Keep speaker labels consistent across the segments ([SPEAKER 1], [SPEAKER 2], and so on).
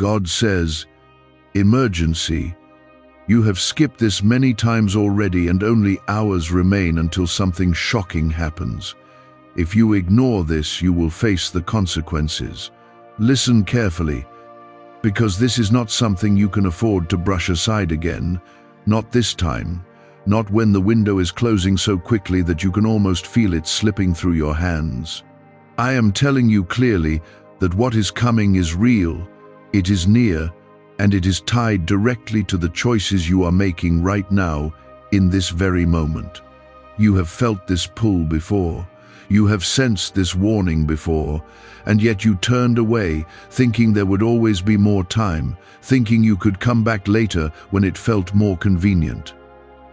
[SPEAKER 1] God says, emergency. You have skipped this many times already and only hours remain until something shocking happens. If you ignore this, you will face the consequences. Listen carefully, because this is not something you can afford to brush aside again. Not this time. Not when the window is closing so quickly that you can almost feel it slipping through your hands. I am telling you clearly that what is coming is real, it is near, and it is tied directly to the choices you are making right now, in this very moment. You have felt this pull before. You have sensed this warning before, and yet you turned away, thinking there would always be more time, thinking you could come back later when it felt more convenient.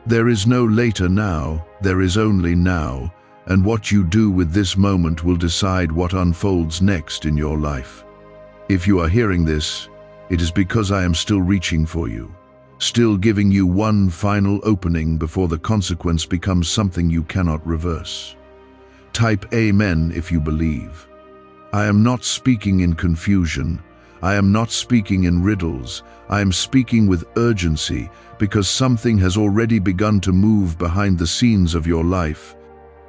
[SPEAKER 1] There is no later now, there is only now, and what you do with this moment will decide what unfolds next in your life. If you are hearing this, it is because I am still reaching for you, still giving you one final opening before the consequence becomes something you cannot reverse. Type Amen if you believe. I am not speaking in confusion. I am not speaking in riddles. I am speaking with urgency because something has already begun to move behind the scenes of your life.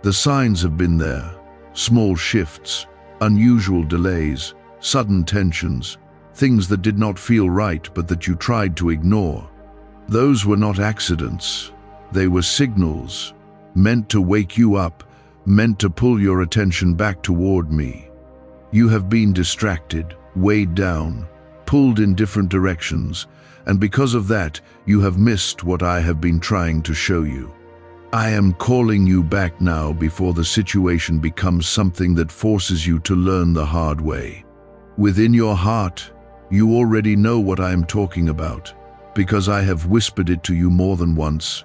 [SPEAKER 1] The signs have been there. Small shifts, unusual delays, sudden tensions, things that did not feel right but that you tried to ignore. Those were not accidents. They were signals, meant to wake you up, meant to pull your attention back toward me. You have been distracted, weighed down, pulled in different directions, and because of that, you have missed what I have been trying to show you. I am calling you back now before the situation becomes something that forces you to learn the hard way. Within your heart, you already know what I am talking about, because I have whispered it to you more than once.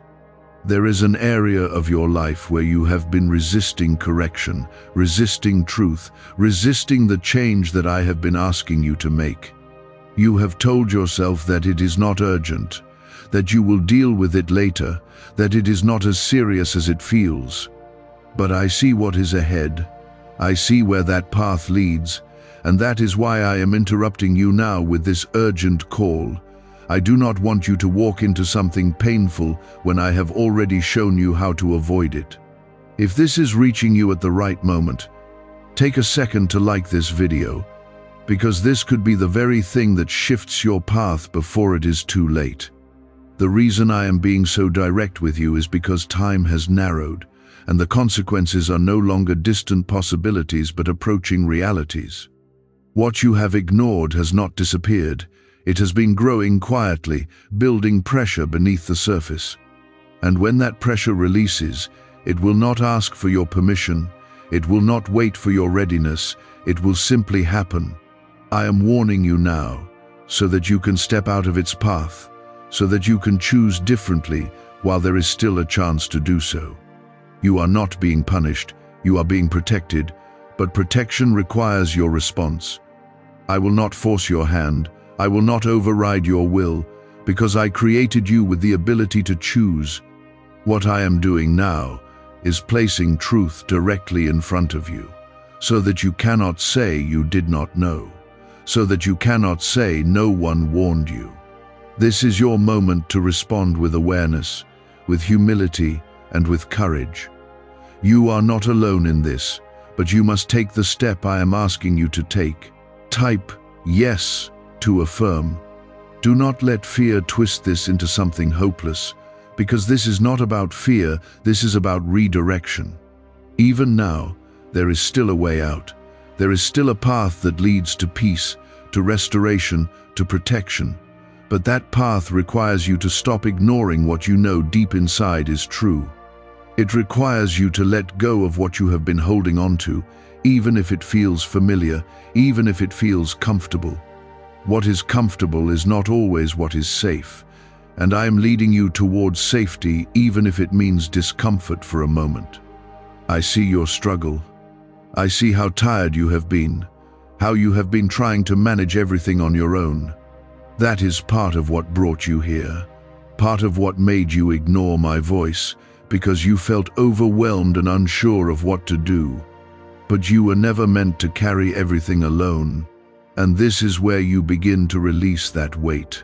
[SPEAKER 1] There is an area of your life where you have been resisting correction, resisting truth, resisting the change that I have been asking you to make. You have told yourself that it is not urgent, that you will deal with it later, that it is not as serious as it feels. But I see what is ahead. I see where that path leads, and that is why I am interrupting you now with this urgent call. I do not want you to walk into something painful when I have already shown you how to avoid it. If this is reaching you at the right moment, take a second to like this video, because this could be the very thing that shifts your path before it is too late. The reason I am being so direct with you is because time has narrowed, and the consequences are no longer distant possibilities but approaching realities. What you have ignored has not disappeared. It has been growing quietly, building pressure beneath the surface. And when that pressure releases, it will not ask for your permission, it will not wait for your readiness, it will simply happen. I am warning you now, so that you can step out of its path, so that you can choose differently while there is still a chance to do so. You are not being punished, you are being protected, but protection requires your response. I will not force your hand, I will not override your will, because I created you with the ability to choose. What I am doing now is placing truth directly in front of you, so that you cannot say you did not know, so that you cannot say no one warned you. This is your moment to respond with awareness, with humility, and with courage. You are not alone in this, but you must take the step I am asking you to take. Type yes to affirm. Do not let fear twist this into something hopeless, because this is not about fear, this is about redirection. Even now, there is still a way out. There is still a path that leads to peace, to restoration, to protection. But that path requires you to stop ignoring what you know deep inside is true. It requires you to let go of what you have been holding on to, even if it feels familiar, even if it feels comfortable. What is comfortable is not always what is safe, and I am leading you towards safety even if it means discomfort for a moment. I see your struggle. I see how tired you have been, how you have been trying to manage everything on your own. That is part of what brought you here, part of what made you ignore my voice, because you felt overwhelmed and unsure of what to do. But you were never meant to carry everything alone. And this is where you begin to release that weight.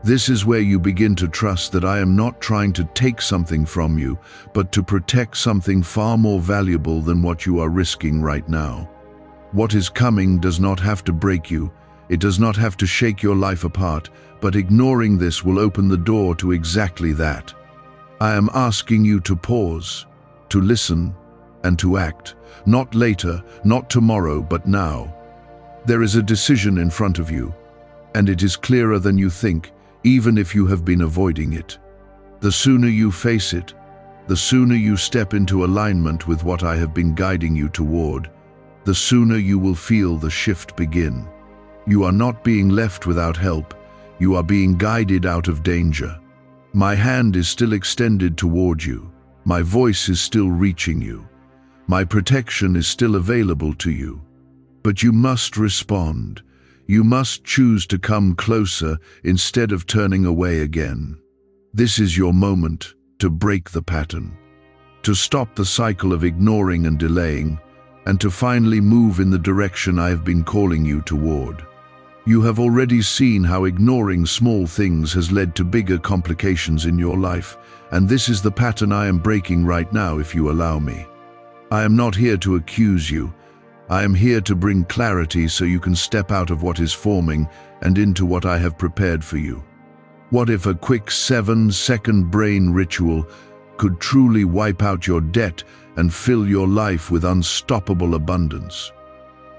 [SPEAKER 1] This is where you begin to trust that I am not trying to take something from you, but to protect something far more valuable than what you are risking right now. What is coming does not have to break you. It does not have to shake your life apart, but ignoring this will open the door to exactly that. I am asking you to pause, to listen, and to act. Not later, not tomorrow, but now. There is a decision in front of you, and it is clearer than you think, even if you have been avoiding it. The sooner you face it, the sooner you step into alignment with what I have been guiding you toward, the sooner you will feel the shift begin. You are not being left without help. You are being guided out of danger. My hand is still extended toward you. My voice is still reaching you. My protection is still available to you. But you must respond. You must choose to come closer instead of turning away again. This is your moment to break the pattern, to stop the cycle of ignoring and delaying, and to finally move in the direction I have been calling you toward. You have already seen how ignoring small things has led to bigger complications in your life, and this is the pattern I am breaking right now if you allow me. I am not here to accuse you. I am here to bring clarity so you can step out of what is forming and into what I have prepared for you. What if a quick 7-second brain ritual could truly wipe out your debt and fill your life with unstoppable abundance?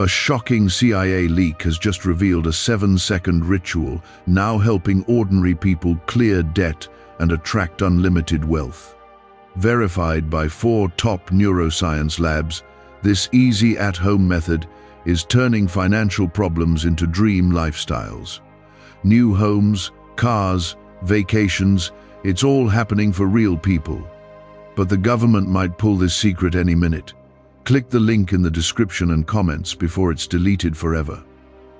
[SPEAKER 1] A shocking CIA leak has just revealed a 7-second ritual now helping ordinary people clear debt and attract unlimited wealth. Verified by 4 top neuroscience labs, this easy at-home method is turning financial problems into dream lifestyles. New homes, cars, vacations, it's all happening for real people. But the government might pull this secret any minute. Click the link in the description and comments before it's deleted forever.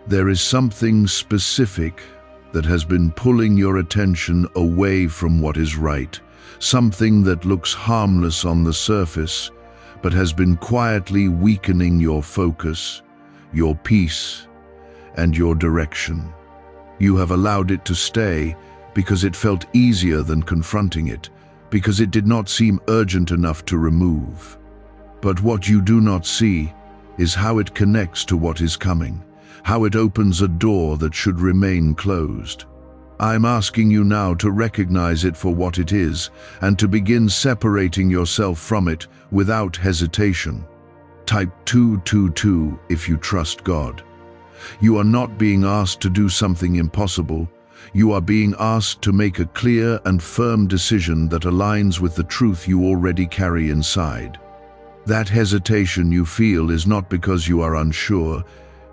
[SPEAKER 1] There is something specific that has been pulling your attention away from what is right, something that looks harmless on the surface, but has been quietly weakening your focus, your peace, and your direction. You have allowed it to stay because it felt easier than confronting it, because it did not seem urgent enough to remove. But what you do not see is how it connects to what is coming, how it opens a door that should remain closed. I'm asking you now to recognize it for what it is and to begin separating yourself from it without hesitation. Type 222 if you trust God. You are not being asked to do something impossible. You are being asked to make a clear and firm decision that aligns with the truth you already carry inside. That hesitation you feel is not because you are unsure.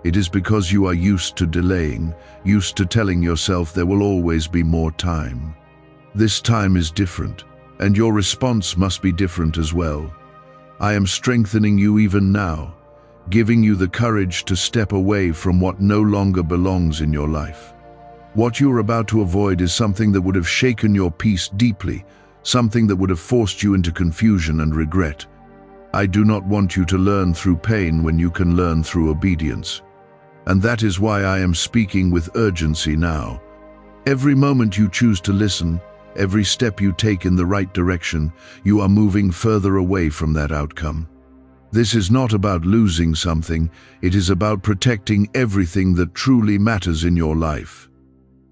[SPEAKER 1] It is because you are used to delaying, used to telling yourself there will always be more time. This time is different, and your response must be different as well. I am strengthening you even now, giving you the courage to step away from what no longer belongs in your life. What you are about to avoid is something that would have shaken your peace deeply, something that would have forced you into confusion and regret. I do not want you to learn through pain when you can learn through obedience. And that is why I am speaking with urgency now. Every moment you choose to listen, every step you take in the right direction, you are moving further away from that outcome. This is not about losing something, it is about protecting everything that truly matters in your life.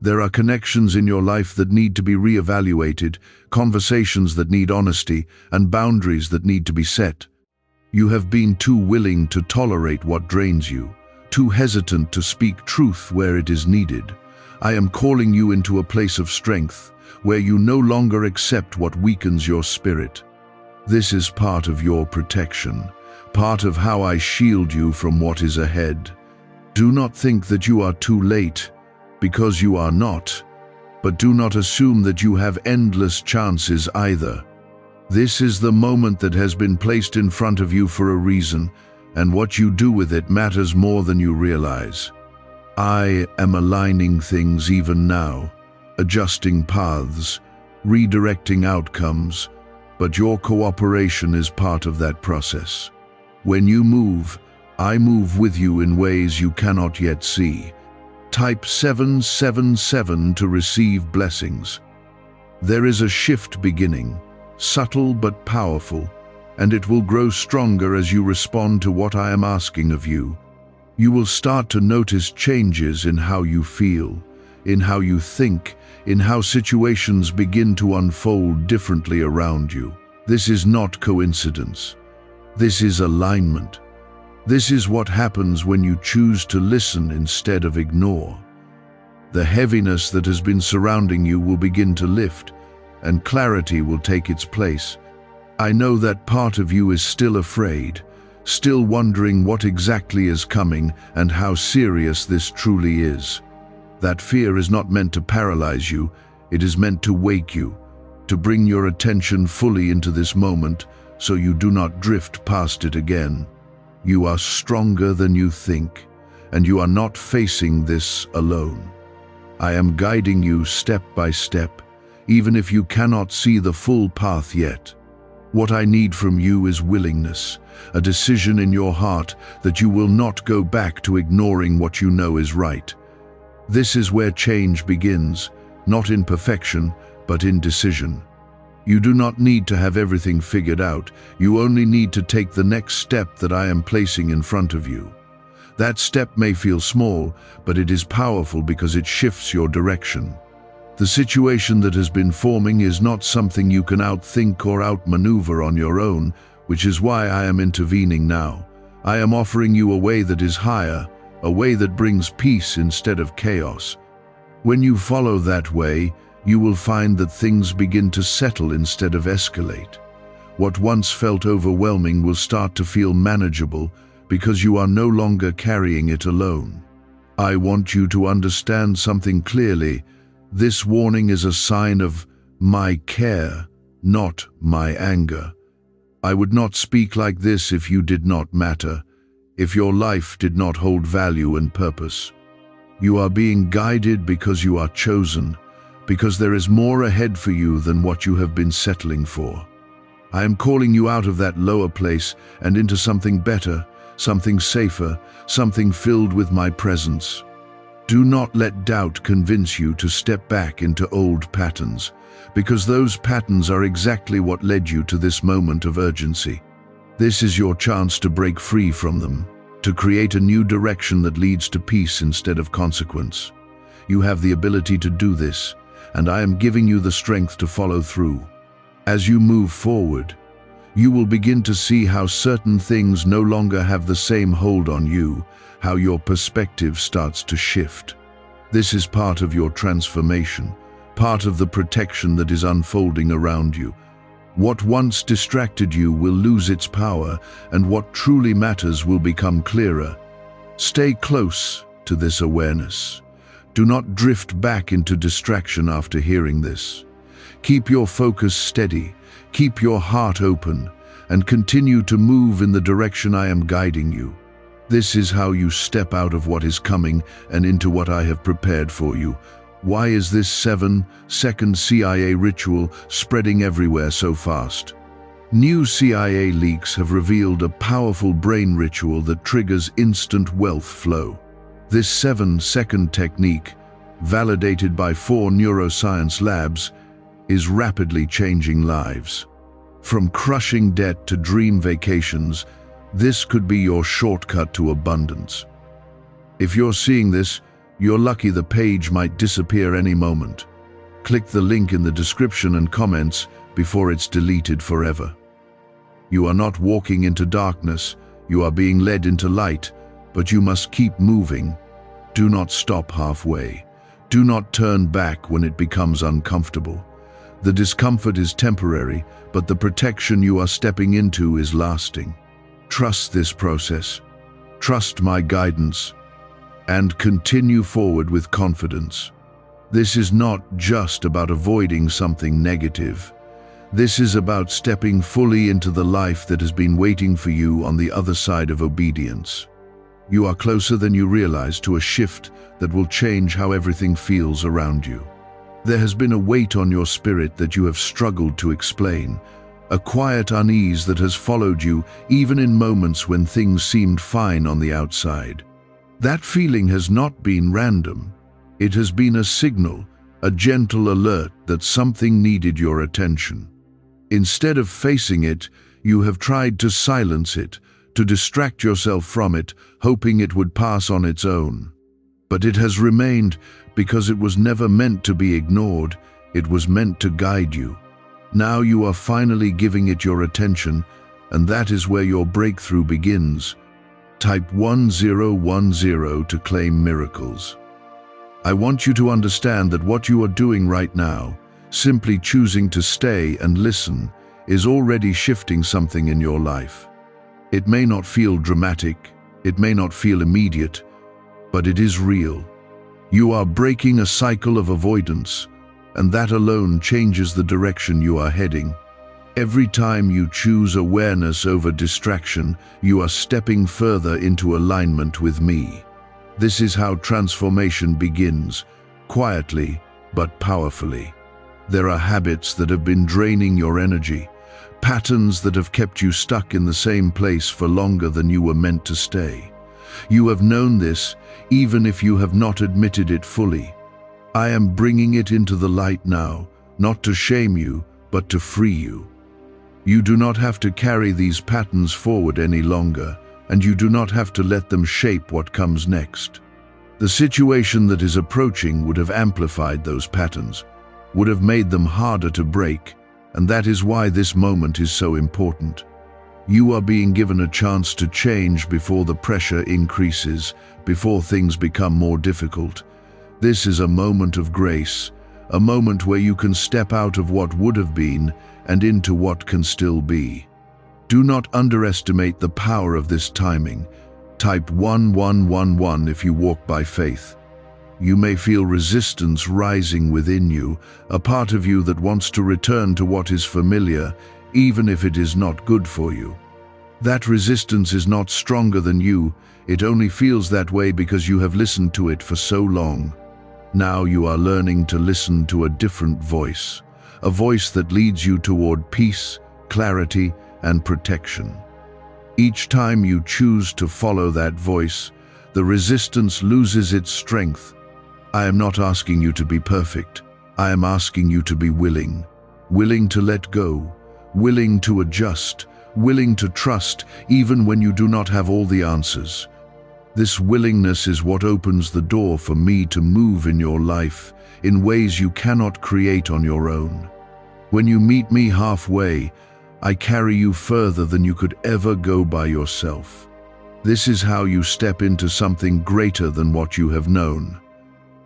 [SPEAKER 1] There are connections in your life that need to be reevaluated, conversations that need honesty, and boundaries that need to be set. You have been too willing to tolerate what drains you, too hesitant to speak truth where it is needed. I am calling you into a place of strength, where you no longer accept what weakens your spirit. This is part of your protection, part of how I shield you from what is ahead. Do not think that you are too late, because you are not, but do not assume that you have endless chances either. This is the moment that has been placed in front of you for a reason, and what you do with it matters more than you realize. I am aligning things even now, adjusting paths, redirecting outcomes, but your cooperation is part of that process. When you move, I move with you in ways you cannot yet see. Type 777 to receive blessings. There is a shift beginning, subtle but powerful, and it will grow stronger as you respond to what I am asking of you. You will start to notice changes in how you feel, in how you think, in how situations begin to unfold differently around you. This is not coincidence. This is alignment. This is what happens when you choose to listen instead of ignore. The heaviness that has been surrounding you will begin to lift, and clarity will take its place. I know that part of you is still afraid, still wondering what exactly is coming and how serious this truly is. That fear is not meant to paralyze you, it is meant to wake you, to bring your attention fully into this moment so you do not drift past it again. You are stronger than you think, and you are not facing this alone. I am guiding you step by step, even if you cannot see the full path yet. What I need from you is willingness, a decision in your heart that you will not go back to ignoring what you know is right. This is where change begins, not in perfection, but in decision. You do not need to have everything figured out, you only need to take the next step that I am placing in front of you. That step may feel small, but it is powerful because it shifts your direction. The situation that has been forming is not something you can outthink or outmaneuver on your own, which is why I am intervening now. I am offering you a way that is higher, a way that brings peace instead of chaos. When you follow that way, you will find that things begin to settle instead of escalate. What once felt overwhelming will start to feel manageable because you are no longer carrying it alone. I want you to understand something clearly. This warning is a sign of my care, not my anger. I would not speak like this if you did not matter, if your life did not hold value and purpose. You are being guided because you are chosen, because there is more ahead for you than what you have been settling for. I am calling you out of that lower place and into something better, something safer, something filled with my presence. Do not let doubt convince you to step back into old patterns, because those patterns are exactly what led you to this moment of urgency. This is your chance to break free from them, to create a new direction that leads to peace instead of consequence. You have the ability to do this, and I am giving you the strength to follow through. As you move forward, you will begin to see how certain things no longer have the same hold on you, how your perspective starts to shift. This is part of your transformation, part of the protection that is unfolding around you. What once distracted you will lose its power, and what truly matters will become clearer. Stay close to this awareness. Do not drift back into distraction after hearing this. Keep your focus steady, keep your heart open, and continue to move in the direction I am guiding you. This is how you step out of what is coming and into what I have prepared for you. Why is this 7-second CIA ritual spreading everywhere so fast? New CIA leaks have revealed a powerful brain ritual that triggers instant wealth flow. This 7-second technique, validated by 4 neuroscience labs, is rapidly changing lives. From crushing debt to dream vacations, this could be your shortcut to abundance. If you're seeing this, you're lucky the page might disappear any moment. Click the link in the description and comments before it's deleted forever. You are not walking into darkness, you are being led into light, but you must keep moving. Do not stop halfway. Do not turn back when it becomes uncomfortable. The discomfort is temporary, but the protection you are stepping into is lasting. Trust this process. Trust my guidance, and continue forward with confidence. This is not just about avoiding something negative. This is about stepping fully into the life that has been waiting for you on the other side of obedience. You are closer than you realize to a shift that will change how everything feels around you. There has been a weight on your spirit that you have struggled to explain, a quiet unease that has followed you even in moments when things seemed fine on the outside. That feeling has not been random. It has been a signal, a gentle alert that something needed your attention. Instead of facing it, you have tried to silence it, to distract yourself from it, hoping it would pass on its own. But it has remained because it was never meant to be ignored, it was meant to guide you. Now you are finally giving it your attention, and that is where your breakthrough begins. Type 1010 to claim miracles. I want you to understand that what you are doing right now, simply choosing to stay and listen, is already shifting something in your life. It may not feel dramatic, it may not feel immediate, but it is real. You are breaking a cycle of avoidance, and that alone changes the direction you are heading. Every time you choose awareness over distraction, you are stepping further into alignment with me. This is how transformation begins, quietly but powerfully. There are habits that have been draining your energy, patterns that have kept you stuck in the same place for longer than you were meant to stay. You have known this, even if you have not admitted it fully. I am bringing it into the light now, not to shame you, but to free you. You do not have to carry these patterns forward any longer, and you do not have to let them shape what comes next. The situation that is approaching would have amplified those patterns, would have made them harder to break, and that is why this moment is so important. You are being given a chance to change before the pressure increases, before things become more difficult. This is a moment of grace, a moment where you can step out of what would have been and into what can still be. Do not underestimate the power of this timing. Type 1111 if you walk by faith. You may feel resistance rising within you, a part of you that wants to return to what is familiar, even if it is not good for you. That resistance is not stronger than you, it only feels that way because you have listened to it for so long. Now you are learning to listen to a different voice, a voice that leads you toward peace, clarity, and protection. Each time you choose to follow that voice, the resistance loses its strength. I am not asking you to be perfect. I am asking you to be willing. Willing to let go, willing to adjust, willing to trust even when you do not have all the answers. This willingness is what opens the door for me to move in your life in ways you cannot create on your own. When you meet me halfway, I carry you further than you could ever go by yourself. This is how you step into something greater than what you have known.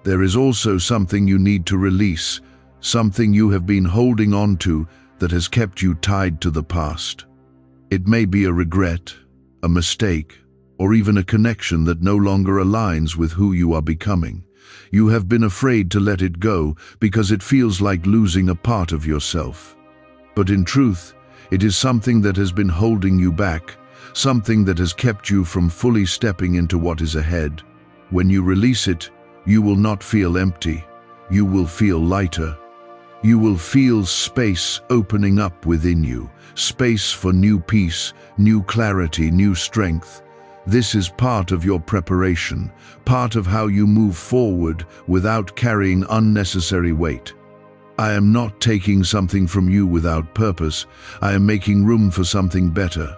[SPEAKER 1] There is also something you need to release, something you have been holding on to that has kept you tied to the past. It may be a regret, a mistake, or even a connection that no longer aligns with who you are becoming. You have been afraid to let it go because it feels like losing a part of yourself. But in truth, it is something that has been holding you back, something that has kept you from fully stepping into what is ahead. When you release it, you will not feel empty. You will feel lighter. You will feel space opening up within you, space for new peace, new clarity, new strength. This is part of your preparation, part of how you move forward without carrying unnecessary weight. I am not taking something from you without purpose. I am making room for something better.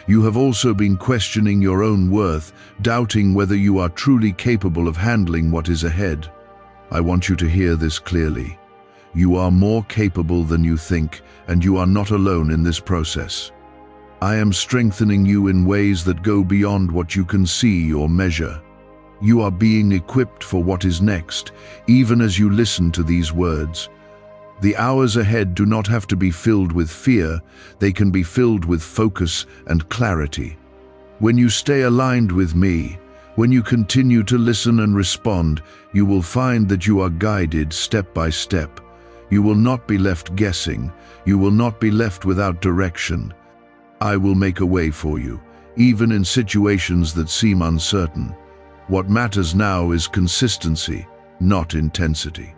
[SPEAKER 1] You have also been questioning your own worth, doubting whether you are truly capable of handling what is ahead. I want you to hear this clearly. You are more capable than you think, and you are not alone in this process. I am strengthening you in ways that go beyond what you can see or measure. You are being equipped for what is next, even as you listen to these words. The hours ahead do not have to be filled with fear, they can be filled with focus and clarity. When you stay aligned with me, when you continue to listen and respond, you will find that you are guided step by step. You will not be left guessing, you will not be left without direction. I will make a way for you, even in situations that seem uncertain. What matters now is consistency, not intensity.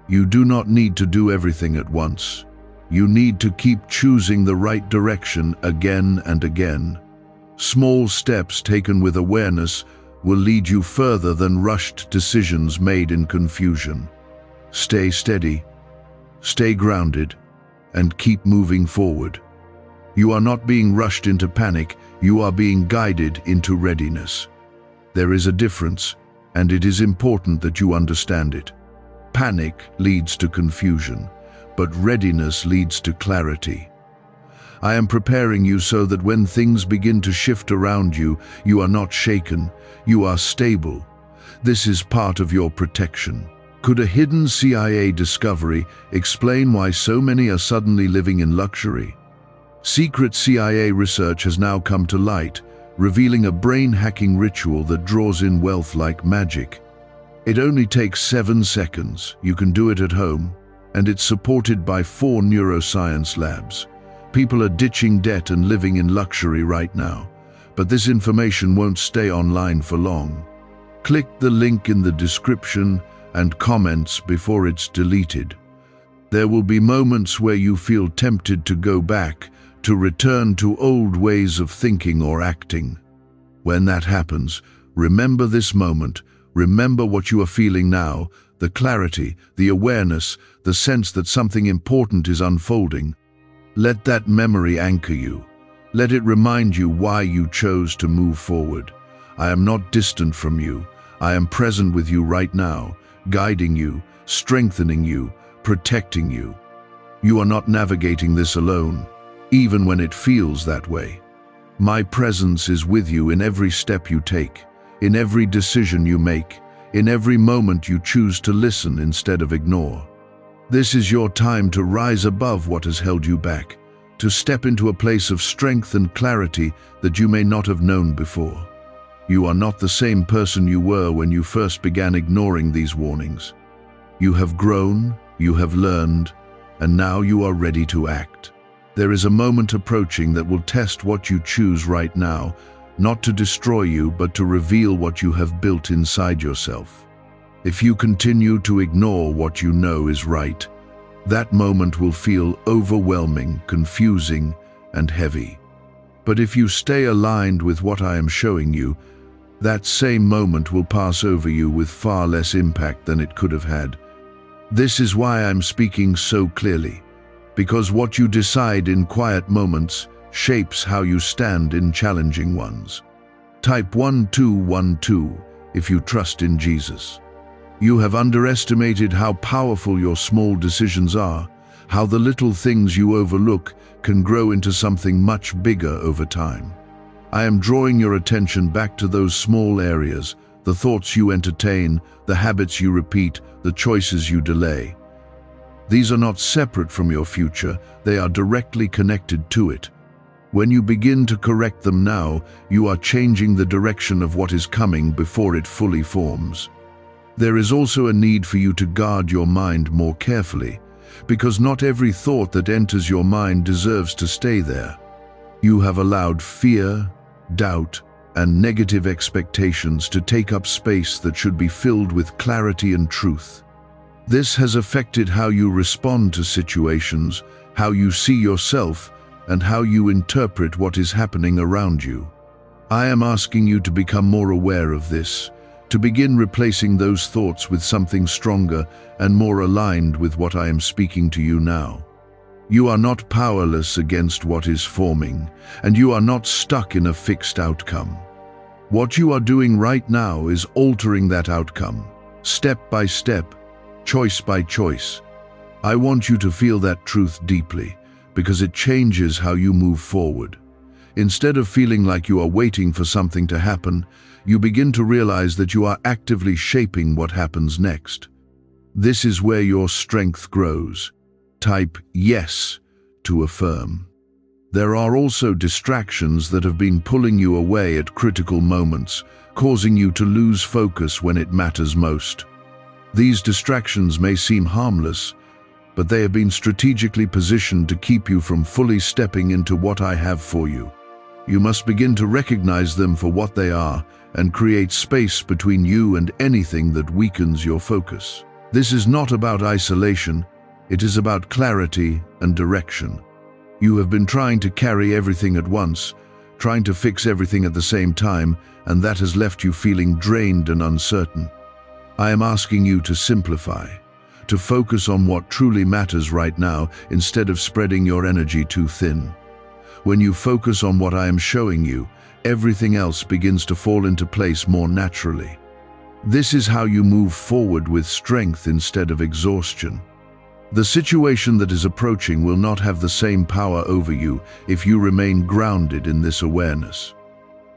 [SPEAKER 1] You do not need to do everything at once. You need to keep choosing the right direction again and again. Small steps taken with awareness will lead you further than rushed decisions made in confusion. Stay steady, stay grounded, and keep moving forward. You are not being rushed into panic, you are being guided into readiness. There is a difference, and it is important that you understand it. Panic leads to confusion, but readiness leads to clarity. I am preparing you so that when things begin to shift around you, you are not shaken, you are stable. This is part of your protection. Could a hidden CIA discovery explain why so many are suddenly living in luxury? Secret CIA research has now come to light, revealing a brain-hacking ritual that draws in wealth like magic. It only takes 7 seconds, you can do it at home, and it's supported by 4 neuroscience labs. People are ditching debt and living in luxury right now, but this information won't stay online for long. Click the link in the description and comments before it's deleted. There will be moments where you feel tempted to go back, to return to old ways of thinking or acting. When that happens, remember this moment, remember what you are feeling now, the clarity, the awareness, the sense that something important is unfolding. Let that memory anchor you. Let it remind you why you chose to move forward. I am not distant from you. I am present with you right now, guiding you, strengthening you, protecting you. You are not navigating this alone, even when it feels that way. My presence is with you in every step you take, in every decision you make, in every moment you choose to listen instead of ignore. This is your time to rise above what has held you back, to step into a place of strength and clarity that you may not have known before. You are not the same person you were when you first began ignoring these warnings. You have grown, you have learned, and now you are ready to act. There is a moment approaching that will test what you choose right now, not to destroy you, but to reveal what you have built inside yourself. If you continue to ignore what you know is right, that moment will feel overwhelming, confusing, and heavy. But if you stay aligned with what I am showing you, that same moment will pass over you with far less impact than it could have had. This is why I'm speaking so clearly, because what you decide in quiet moments shapes how you stand in challenging ones. Type 1212 if you trust in Jesus. You have underestimated how powerful your small decisions are, how the little things you overlook can grow into something much bigger over time. I am drawing your attention back to those small areas, the thoughts you entertain, the habits you repeat, the choices you delay. These are not separate from your future, they are directly connected to it. When you begin to correct them now, you are changing the direction of what is coming before it fully forms. There is also a need for you to guard your mind more carefully, because not every thought that enters your mind deserves to stay there. You have allowed fear, doubt, and negative expectations to take up space that should be filled with clarity and truth. This has affected how you respond to situations, how you see yourself, and how you interpret what is happening around you. I am asking you to become more aware of this, to begin replacing those thoughts with something stronger and more aligned with what I am speaking to you now. You are not powerless against what is forming, and you are not stuck in a fixed outcome. What you are doing right now is altering that outcome, step by step, choice by choice. I want you to feel that truth deeply, because it changes how you move forward. Instead of feeling like you are waiting for something to happen, you begin to realize that you are actively shaping what happens next. This is where your strength grows. Type yes to affirm. There are also distractions that have been pulling you away at critical moments, causing you to lose focus when it matters most. These distractions may seem harmless, but they have been strategically positioned to keep you from fully stepping into what I have for you. You must begin to recognize them for what they are and create space between you and anything that weakens your focus. This is not about isolation, It is about clarity and direction. You have been trying to carry everything at once, trying to fix everything at the same time, and that has left you feeling drained and uncertain. I am asking you to simplify, to focus on what truly matters right now instead of spreading your energy too thin. When you focus on what I am showing you, everything else begins to fall into place more naturally. This is how you move forward with strength instead of exhaustion. The situation that is approaching will not have the same power over you if you remain grounded in this awareness.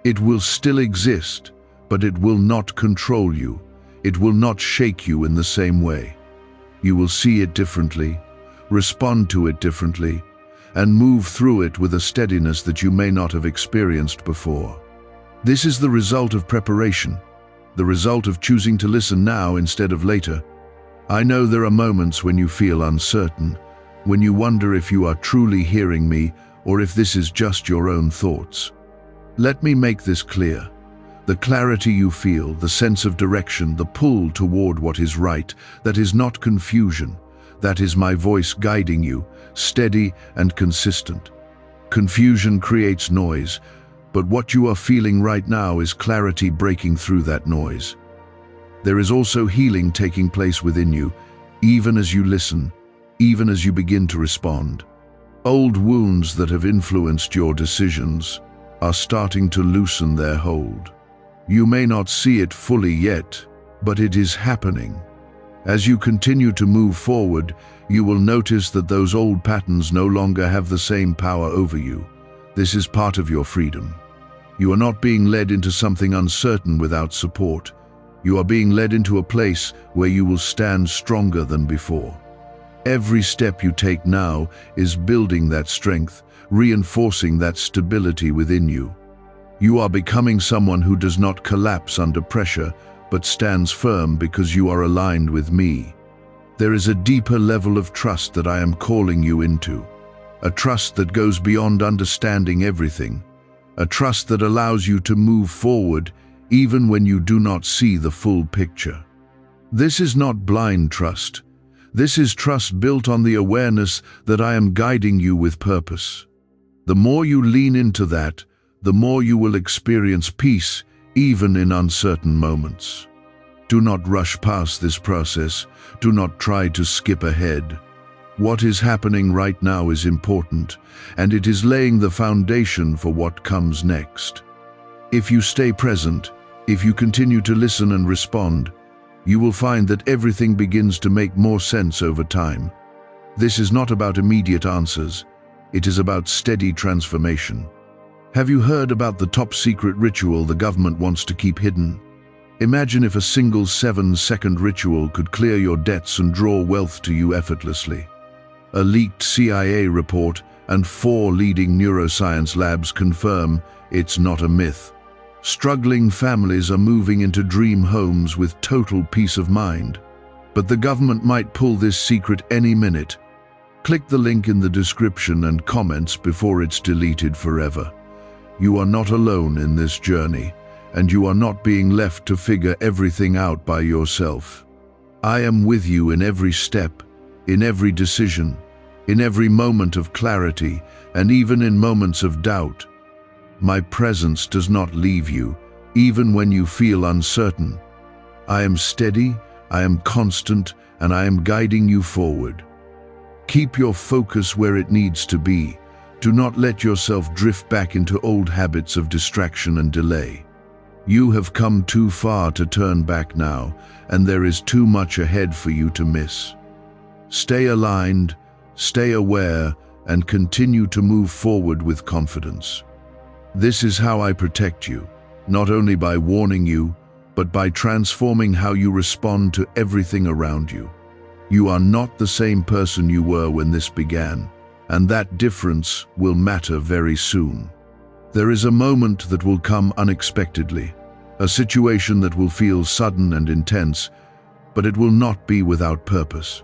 [SPEAKER 1] It will still exist, but it will not control you. It will not shake you in the same way. You will see it differently, respond to it differently, and move through it with a steadiness that you may not have experienced before. This is the result of preparation, the result of choosing to listen now instead of later. I know there are moments when you feel uncertain, when you wonder if you are truly hearing me or if this is just your own thoughts. Let me make this clear. The clarity you feel, the sense of direction, the pull toward what is right, that is not confusion. That is my voice guiding you, steady and consistent. Confusion creates noise, but what you are feeling right now is clarity breaking through that noise. There is also healing taking place within you, even as you listen, even as you begin to respond. Old wounds that have influenced your decisions are starting to loosen their hold. You may not see it fully yet, but it is happening. As you continue to move forward, you will notice that those old patterns no longer have the same power over you. This is part of your freedom. You are not being led into something uncertain without support. You are being led into a place where you will stand stronger than before. Every step you take now is building that strength, reinforcing that stability within you. You are becoming someone who does not collapse under pressure, but stands firm because you are aligned with me. There is a deeper level of trust that I am calling you into, a trust that goes beyond understanding everything, a trust that allows you to move forward even when you do not see the full picture. This is not blind trust. This is trust built on the awareness that I am guiding you with purpose. The more you lean into that, the more you will experience peace, even in uncertain moments. Do not rush past this process. Do not try to skip ahead. What is happening right now is important, and it is laying the foundation for what comes next. If you stay present, if you continue to listen and respond, you will find that everything begins to make more sense over time. This is not about immediate answers. It is about steady transformation. Have you heard about the top-secret ritual the government wants to keep hidden? Imagine if a single 7-second ritual could clear your debts and draw wealth to you effortlessly. A leaked CIA report and 4 leading neuroscience labs confirm it's not a myth. Struggling families are moving into dream homes with total peace of mind. But the government might pull this secret any minute. Click the link in the description and comments before it's deleted forever. You are not alone in this journey, and you are not being left to figure everything out by yourself. I am with you in every step, in every decision, in every moment of clarity, and even in moments of doubt. My presence does not leave you, even when you feel uncertain. I am steady, I am constant, and I am guiding you forward. Keep your focus where it needs to be. Do not let yourself drift back into old habits of distraction and delay. You have come too far to turn back now, and there is too much ahead for you to miss. Stay aligned, stay aware, and continue to move forward with confidence. This is how I protect you, not only by warning you, but by transforming how you respond to everything around you. You are not the same person you were when this began, and that difference will matter very soon. There is a moment that will come unexpectedly, a situation that will feel sudden and intense, but it will not be without purpose.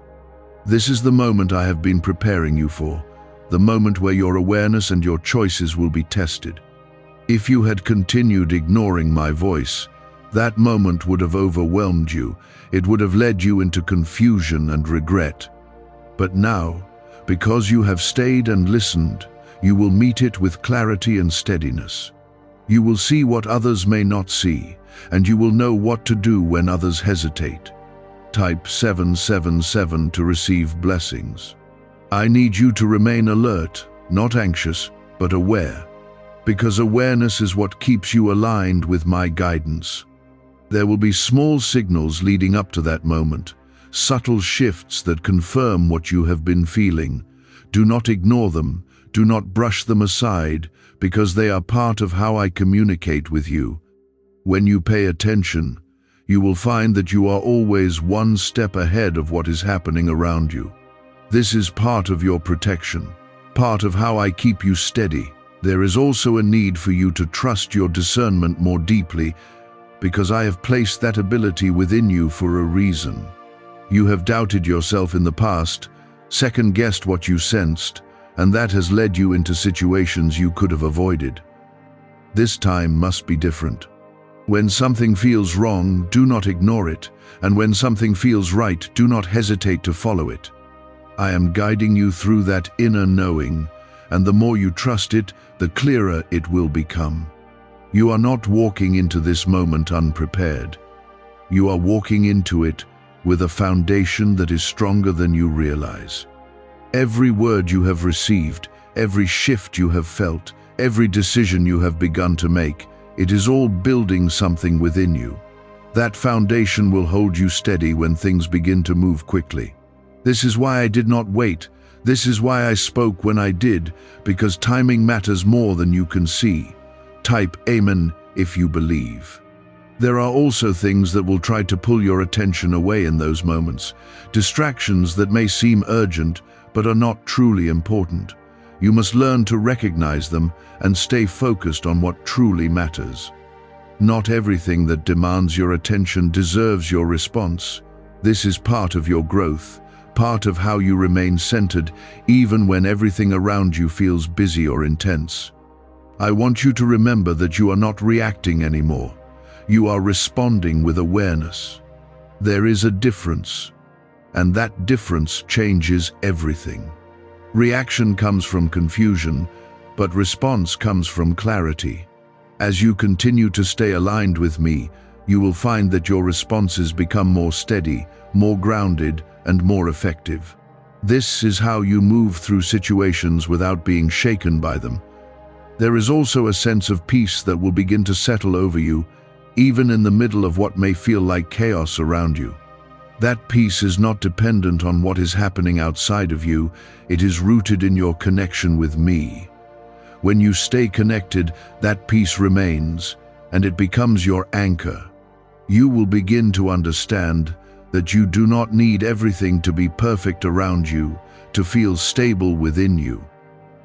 [SPEAKER 1] This is the moment I have been preparing you for, the moment where your awareness and your choices will be tested. If you had continued ignoring my voice, that moment would have overwhelmed you. It would have led you into confusion and regret. But now, because you have stayed and listened, you will meet it with clarity and steadiness. You will see what others may not see, and you will know what to do when others hesitate. Type 777 to receive blessings. I need you to remain alert, not anxious, but aware, because awareness is what keeps you aligned with my guidance. There will be small signals leading up to that moment, subtle shifts that confirm what you have been feeling. Do not ignore them, do not brush them aside, because they are part of how I communicate with you. When you pay attention, you will find that you are always one step ahead of what is happening around you. This is part of your protection, part of how I keep you steady. There is also a need for you to trust your discernment more deeply, because I have placed that ability within you for a reason. You have doubted yourself in the past, second-guessed what you sensed, and that has led you into situations you could have avoided. This time must be different. When something feels wrong, do not ignore it, and when something feels right, do not hesitate to follow it. I am guiding you through that inner knowing, and the more you trust it, the clearer it will become. You are not walking into this moment unprepared. You are walking into it with a foundation that is stronger than you realize. Every word you have received, every shift you have felt, every decision you have begun to make, it is all building something within you. That foundation will hold you steady when things begin to move quickly. This is why I did not wait. This is why I spoke when I did, because timing matters more than you can see. Type Amen if you believe. There are also things that will try to pull your attention away in those moments, distractions that may seem urgent but are not truly important. You must learn to recognize them and stay focused on what truly matters. Not everything that demands your attention deserves your response. This is part of your growth, part of how you remain centered even when everything around you feels busy or intense. I want you to remember that you are not reacting anymore. You are responding with awareness. There is a difference, and that difference changes everything. Reaction comes from confusion, but response comes from clarity. As you continue to stay aligned with me, you will find that your responses become more steady, more grounded, and more effective. This is how you move through situations without being shaken by them. There is also a sense of peace that will begin to settle over you, even in the middle of what may feel like chaos around you. That peace is not dependent on what is happening outside of you, it is rooted in your connection with me. When you stay connected, that peace remains, and it becomes your anchor. You will begin to understand that you do not need everything to be perfect around you to feel stable within you.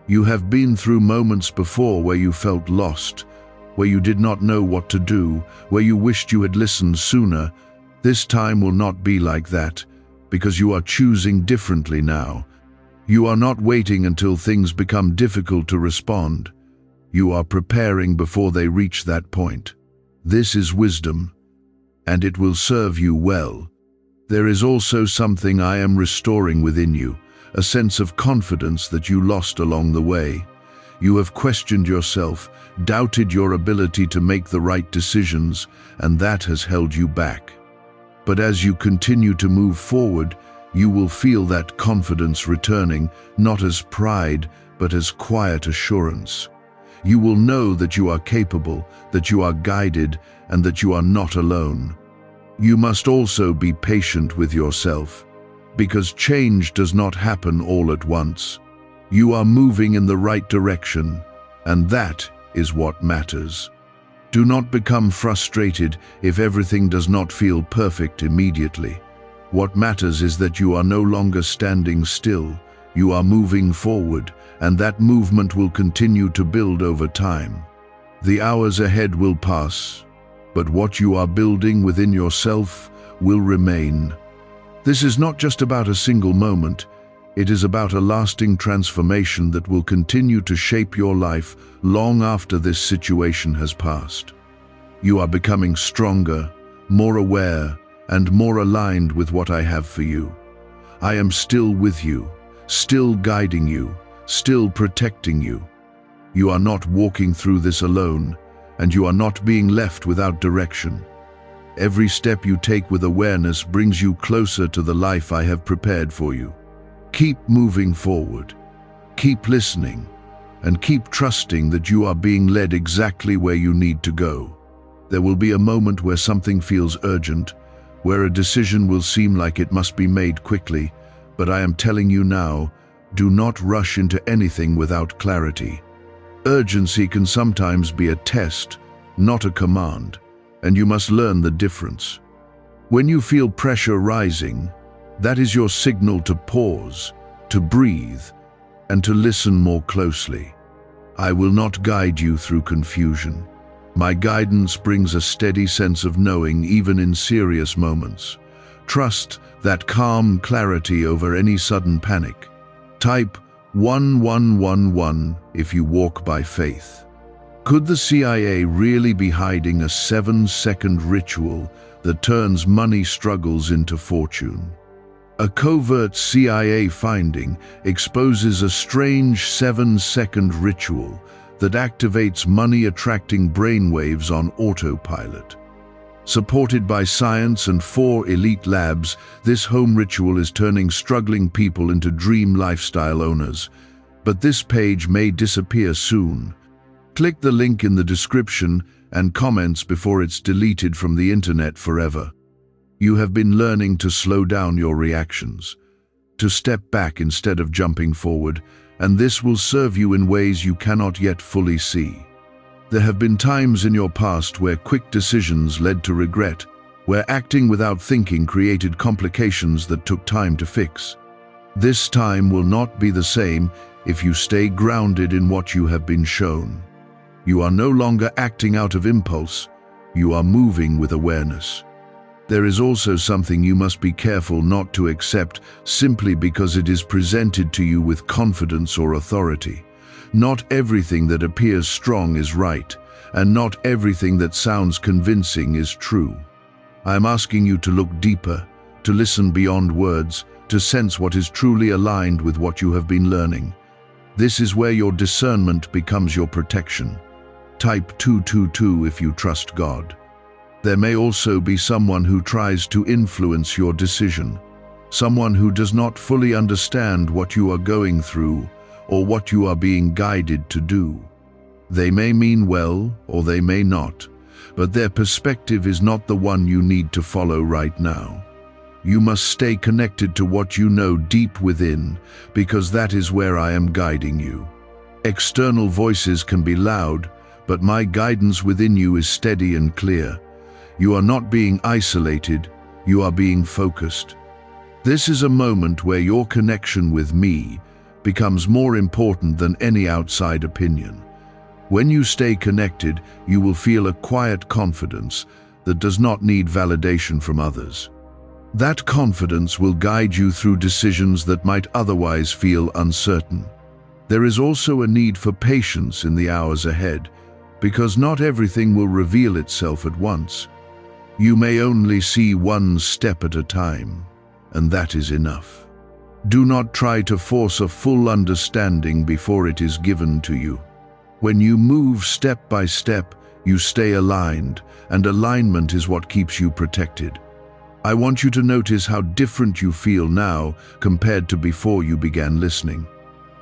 [SPEAKER 1] You have been through moments before where you felt lost, where you did not know what to do, where you wished you had listened sooner. This time will not be like that, because you are choosing differently now. You are not waiting until things become difficult to respond. You are preparing before they reach that point. This is wisdom, and it will serve you well. There is also something I am restoring within you, a sense of confidence that you lost along the way. You have questioned yourself, doubted your ability to make the right decisions, and that has held you back. But as you continue to move forward, you will feel that confidence returning, not as pride, but as quiet assurance. You will know that you are capable, that you are guided, and that you are not alone. You must also be patient with yourself, because change does not happen all at once. You are moving in the right direction, and that is what matters. Do not become frustrated if everything does not feel perfect immediately. What matters is that you are no longer standing still. You are moving forward, and that movement will continue to build over time. The hours ahead will pass, but what you are building within yourself will remain. This is not just about a single moment. It is about a lasting transformation that will continue to shape your life long after this situation has passed. You are becoming stronger, more aware, and more aligned with what I have for you. I am still with you, still guiding you, still protecting you. You are not walking through this alone, and you are not being left without direction. Every step you take with awareness brings you closer to the life I have prepared for you. Keep moving forward. Keep listening, and keep trusting that you are being led exactly where you need to go. There will be a moment where something feels urgent, where a decision will seem like it must be made quickly, but I am telling you now, do not rush into anything without clarity. Urgency can sometimes be a test, not a command, and you must learn the difference. When you feel pressure rising, that is your signal to pause, to breathe, and to listen more closely. I will not guide you through confusion. My guidance brings a steady sense of knowing even in serious moments. Trust that calm clarity over any sudden panic. Type 1111 if you walk by faith. Could the CIA really be hiding a 7-second ritual that turns money struggles into fortune? A covert CIA finding exposes a strange 7-second ritual that activates money-attracting brainwaves on autopilot. Supported by science and 4 elite labs, this home ritual is turning struggling people into dream lifestyle owners. But this page may disappear soon. Click the link in the description and comments before it's deleted from the internet forever. You have been learning to slow down your reactions, to step back instead of jumping forward, and this will serve you in ways you cannot yet fully see. There have been times in your past where quick decisions led to regret, where acting without thinking created complications that took time to fix. This time will not be the same if you stay grounded in what you have been shown. You are no longer acting out of impulse, you are moving with awareness. There is also something you must be careful not to accept simply because it is presented to you with confidence or authority. Not everything that appears strong is right, and not everything that sounds convincing is true. I am asking you to look deeper, to listen beyond words, to sense what is truly aligned with what you have been learning. This is where your discernment becomes your protection. Type 222 if you trust God. There may also be someone who tries to influence your decision, someone who does not fully understand what you are going through or what you are being guided to do. They may mean well or they may not, but their perspective is not the one you need to follow right now. You must stay connected to what you know deep within, because that is where I am guiding you. External voices can be loud, but my guidance within you is steady and clear. You are not being isolated, you are being focused. This is a moment where your connection with me becomes more important than any outside opinion. When you stay connected, you will feel a quiet confidence that does not need validation from others. That confidence will guide you through decisions that might otherwise feel uncertain. There is also a need for patience in the hours ahead, because not everything will reveal itself at once. You may only see one step at a time, and that is enough. Do not try to force a full understanding before it is given to you. When you move step by step, you stay aligned, and alignment is what keeps you protected. I want you to notice how different you feel now compared to before you began listening.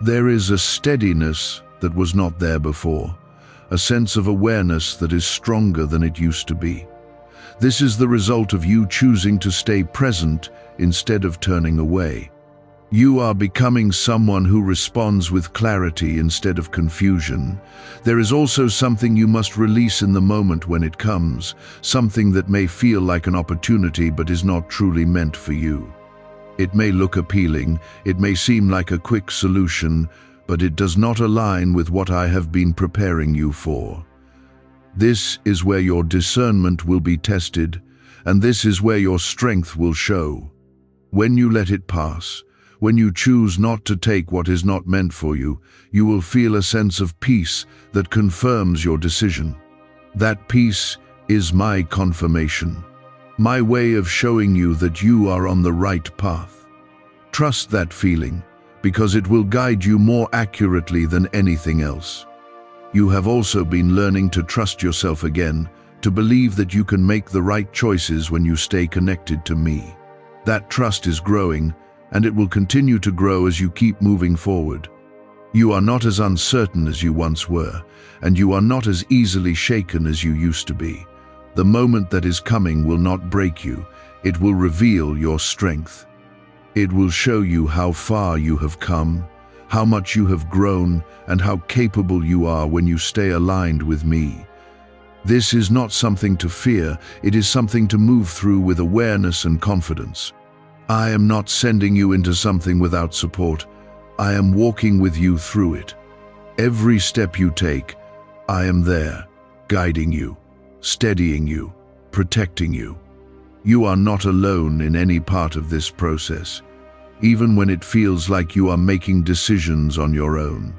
[SPEAKER 1] There is a steadiness that was not there before, a sense of awareness that is stronger than it used to be. This is the result of you choosing to stay present instead of turning away. You are becoming someone who responds with clarity instead of confusion. There is also something you must release in the moment when it comes, something that may feel like an opportunity but is not truly meant for you. It may look appealing, it may seem like a quick solution, but it does not align with what I have been preparing you for. This is where your discernment will be tested, and this is where your strength will show. When you let it pass, when you choose not to take what is not meant for you, you will feel a sense of peace that confirms your decision. That peace is my confirmation, my way of showing you that you are on the right path. Trust that feeling, because it will guide you more accurately than anything else. You have also been learning to trust yourself again, to believe that you can make the right choices when you stay connected to me. That trust is growing, and it will continue to grow as you keep moving forward. You are not as uncertain as you once were, and you are not as easily shaken as you used to be. The moment that is coming will not break you. It will reveal your strength. It will show you how far you have come, how much you have grown, and how capable you are when you stay aligned with me. This is not something to fear, it is something to move through with awareness and confidence. I am not sending you into something without support. I am walking with you through it. Every step you take, I am there, guiding you, steadying you, protecting you. You are not alone in any part of this process, even when it feels like you are making decisions on your own.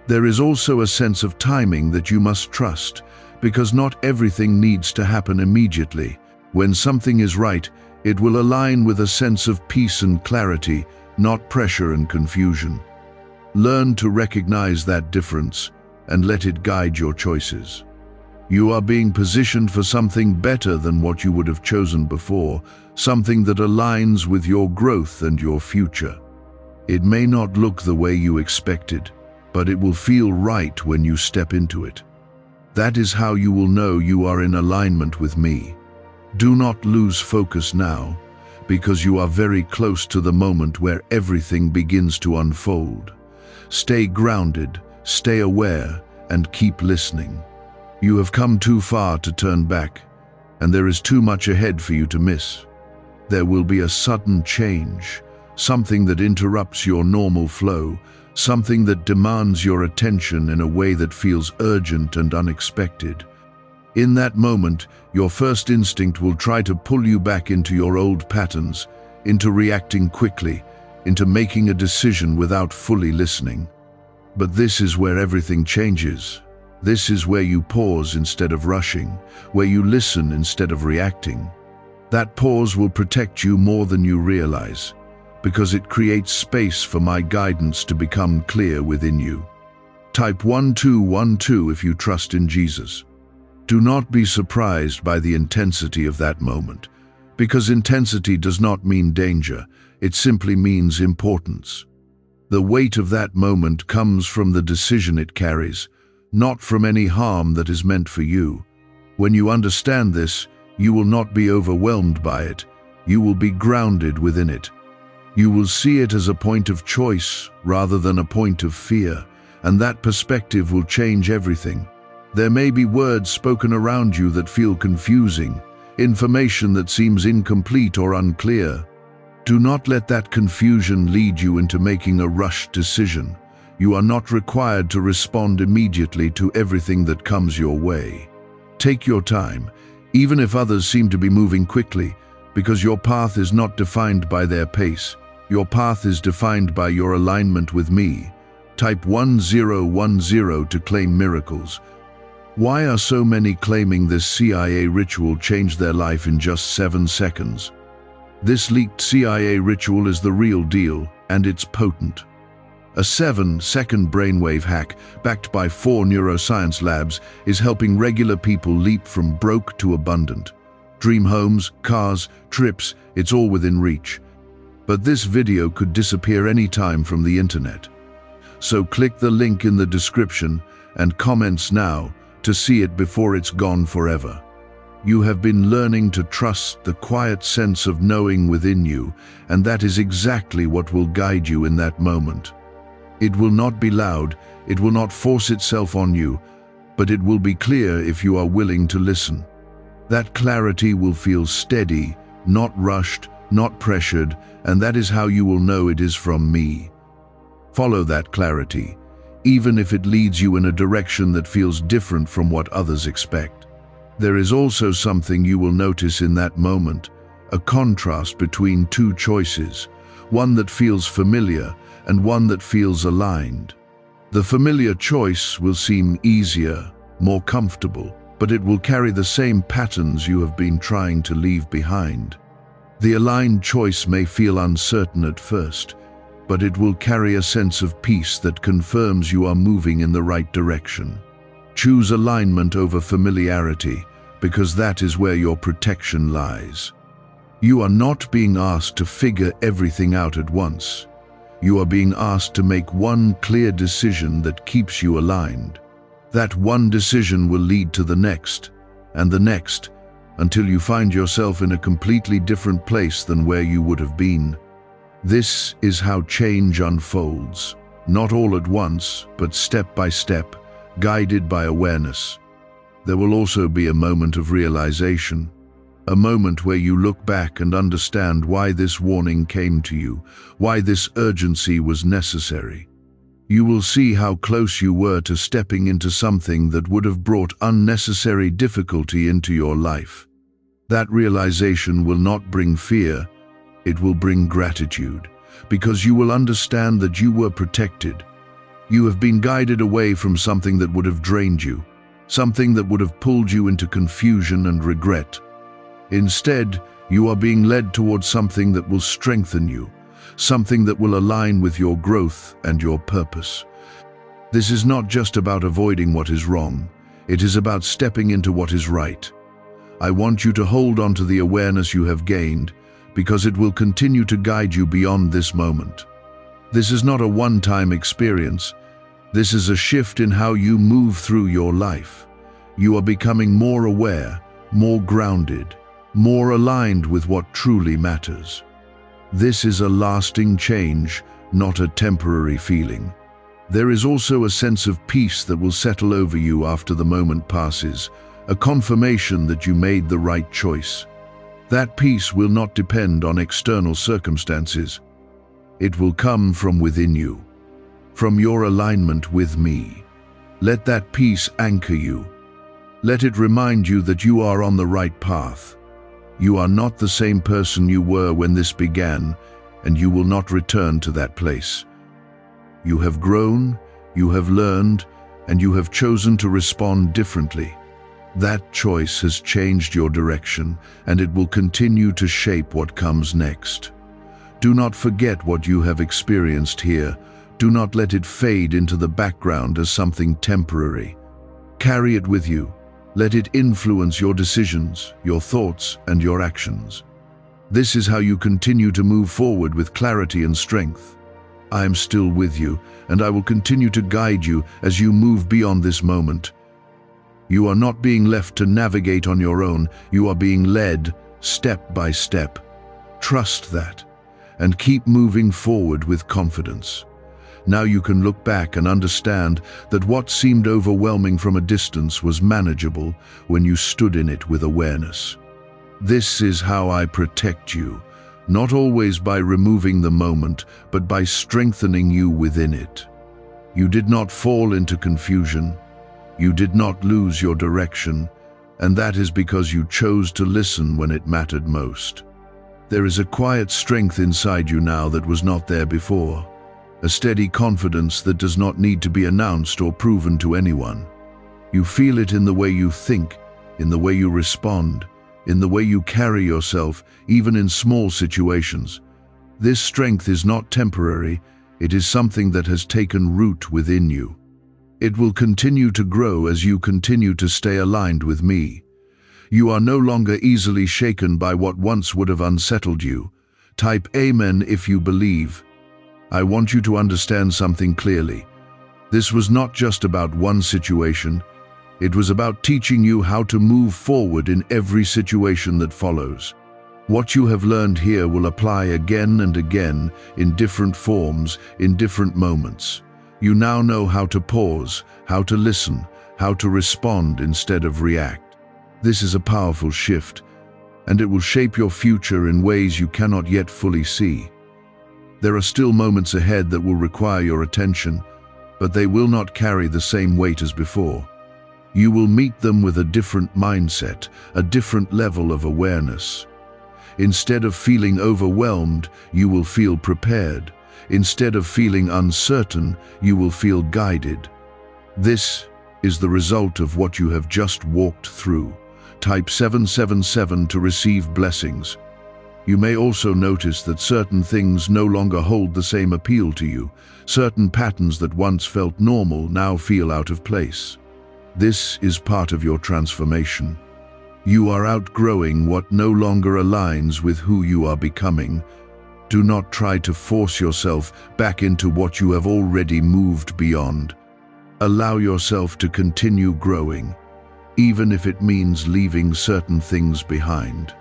[SPEAKER 1] There is also a sense of timing that you must trust, because not everything needs to happen immediately. When something is right, it will align with a sense of peace and clarity, not pressure and confusion. Learn to recognize that difference and let it guide your choices. You are being positioned for something better than what you would have chosen before, something that aligns with your growth and your future. It may not look the way you expected, but it will feel right when you step into it. That is how you will know you are in alignment with me. Do not lose focus now, because you are very close to the moment where everything begins to unfold. Stay grounded, stay aware, and keep listening. You have come too far to turn back, and there is too much ahead for you to miss. There will be a sudden change, something that interrupts your normal flow, something that demands your attention in a way that feels urgent and unexpected. In that moment, your first instinct will try to pull you back into your old patterns, into reacting quickly, into making a decision without fully listening. But this is where everything changes. This is where you pause instead of rushing, where you listen instead of reacting. That pause will protect you more than you realize, because it creates space for my guidance to become clear within you. Type 1212 if you trust in Jesus. Do not be surprised by the intensity of that moment, because intensity does not mean danger, it simply means importance. The weight of that moment comes from the decision it carries, not from any harm that is meant for you. When you understand this, you will not be overwhelmed by it, you will be grounded within it. You will see it as a point of choice rather than a point of fear, and that perspective will change everything. There may be words spoken around you that feel confusing, information that seems incomplete or unclear. Do not let that confusion lead you into making a rushed decision. You are not required to respond immediately to everything that comes your way. Take your time, even if others seem to be moving quickly, because your path is not defined by their pace. Your path is defined by your alignment with me. Type 1010 to claim miracles. Why are so many claiming this CIA ritual changed their life in just 7 seconds? This leaked CIA ritual is the real deal, and it's potent. A 7-second brainwave hack, backed by 4 neuroscience labs, is helping regular people leap from broke to abundant. Dream homes, cars, trips, it's all within reach. But this video could disappear any time from the internet. So click the link in the description and comments now to see it before it's gone forever. You have been learning to trust the quiet sense of knowing within you, and that is exactly what will guide you in that moment. It will not be loud, it will not force itself on you, but it will be clear if you are willing to listen. That clarity will feel steady, not rushed, not pressured, and that is how you will know it is from me. Follow that clarity, even if it leads you in a direction that feels different from what others expect. There is also something you will notice in that moment, a contrast between 2 choices, one that feels familiar and one that feels aligned. The familiar choice will seem easier, more comfortable, but it will carry the same patterns you have been trying to leave behind. The aligned choice may feel uncertain at first, but it will carry a sense of peace that confirms you are moving in the right direction. Choose alignment over familiarity, because that is where your protection lies. You are not being asked to figure everything out at once. You are being asked to make one clear decision that keeps you aligned. That one decision will lead to the next, and the next, until you find yourself in a completely different place than where you would have been. This is how change unfolds, not all at once, but step by step, guided by awareness. There will also be a moment of realization, a moment where you look back and understand why this warning came to you, why this urgency was necessary. You will see how close you were to stepping into something that would have brought unnecessary difficulty into your life. That realization will not bring fear, it will bring gratitude, because you will understand that you were protected. You have been guided away from something that would have drained you, something that would have pulled you into confusion and regret. Instead, you are being led towards something that will strengthen you, something that will align with your growth and your purpose. This is not just about avoiding what is wrong, it is about stepping into what is right. I want you to hold on to the awareness you have gained, because it will continue to guide you beyond this moment. This is not a one-time experience. This is a shift in how you move through your life. You are becoming more aware, more grounded, more aligned with what truly matters. This is a lasting change, not a temporary feeling. There is also a sense of peace that will settle over you after the moment passes, a confirmation that you made the right choice. That peace will not depend on external circumstances. It will come from within you, from your alignment with me. Let that peace anchor you. Let it remind you that you are on the right path. You are not the same person you were when this began, and you will not return to that place. You have grown, you have learned, and you have chosen to respond differently. That choice has changed your direction, and it will continue to shape what comes next. Do not forget what you have experienced here. Do not let it fade into the background as something temporary. Carry it with you. Let it influence your decisions, your thoughts, and your actions. This is how you continue to move forward with clarity and strength. I am still with you, and I will continue to guide you as you move beyond this moment. You are not being left to navigate on your own. You are being led step by step. Trust that, and keep moving forward with confidence. Now you can look back and understand that what seemed overwhelming from a distance was manageable when you stood in it with awareness. This is how I protect you, not always by removing the moment, but by strengthening you within it. You did not fall into confusion. You did not lose your direction, and that is because you chose to listen when it mattered most. There is a quiet strength inside you now that was not there before. A steady confidence that does not need to be announced or proven to anyone. You feel it in the way you think, in the way you respond, in the way you carry yourself, even in small situations. This strength is not temporary, it is something that has taken root within you. It will continue to grow as you continue to stay aligned with me. You are no longer easily shaken by what once would have unsettled you. Type Amen if you believe. I want you to understand something clearly. This was not just about one situation. It was about teaching you how to move forward in every situation that follows. What you have learned here will apply again and again, in different forms, in different moments. You now know how to pause, how to listen, how to respond instead of react. This is a powerful shift, and it will shape your future in ways you cannot yet fully see. There are still moments ahead that will require your attention, but they will not carry the same weight as before. You will meet them with a different mindset, a different level of awareness. Instead of feeling overwhelmed, you will feel prepared. Instead of feeling uncertain, you will feel guided. This is the result of what you have just walked through. Type 777 to receive blessings. You may also notice that certain things no longer hold the same appeal to you. Certain patterns that once felt normal now feel out of place. This is part of your transformation. You are outgrowing what no longer aligns with who you are becoming. Do not try to force yourself back into what you have already moved beyond. Allow yourself to continue growing, even if it means leaving certain things behind.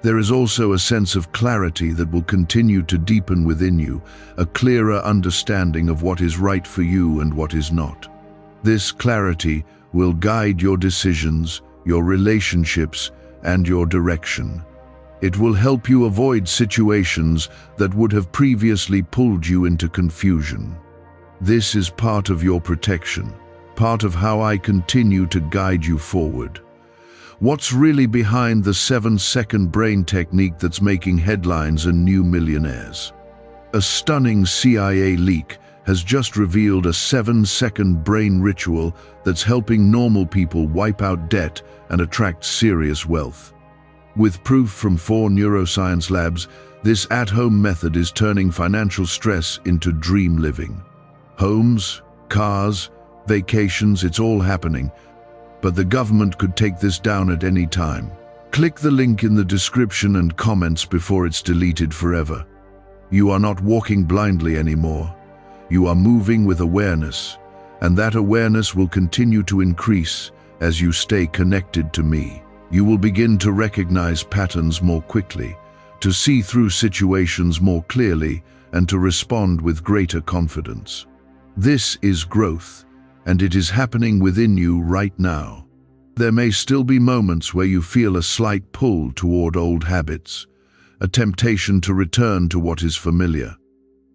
[SPEAKER 1] There is also a sense of clarity that will continue to deepen within you, a clearer understanding of what is right for you and what is not. This clarity will guide your decisions, your relationships, and your direction. It will help you avoid situations that would have previously pulled you into confusion. This is part of your protection, part of how I continue to guide you forward. What's really behind the 7-second brain technique that's making headlines and new millionaires? A stunning CIA leak has just revealed a 7-second brain ritual that's helping normal people wipe out debt and attract serious wealth. With proof from 4 neuroscience labs, this at-home method is turning financial stress into dream living. Homes, cars, vacations, it's all happening. But the government could take this down at any time. Click the link in the description and comments before it's deleted forever. You are not walking blindly anymore. You are moving with awareness, and that awareness will continue to increase as you stay connected to me. You will begin to recognize patterns more quickly, to see through situations more clearly, and to respond with greater confidence. This is growth, and it is happening within you right now. There may still be moments where you feel a slight pull toward old habits, a temptation to return to what is familiar.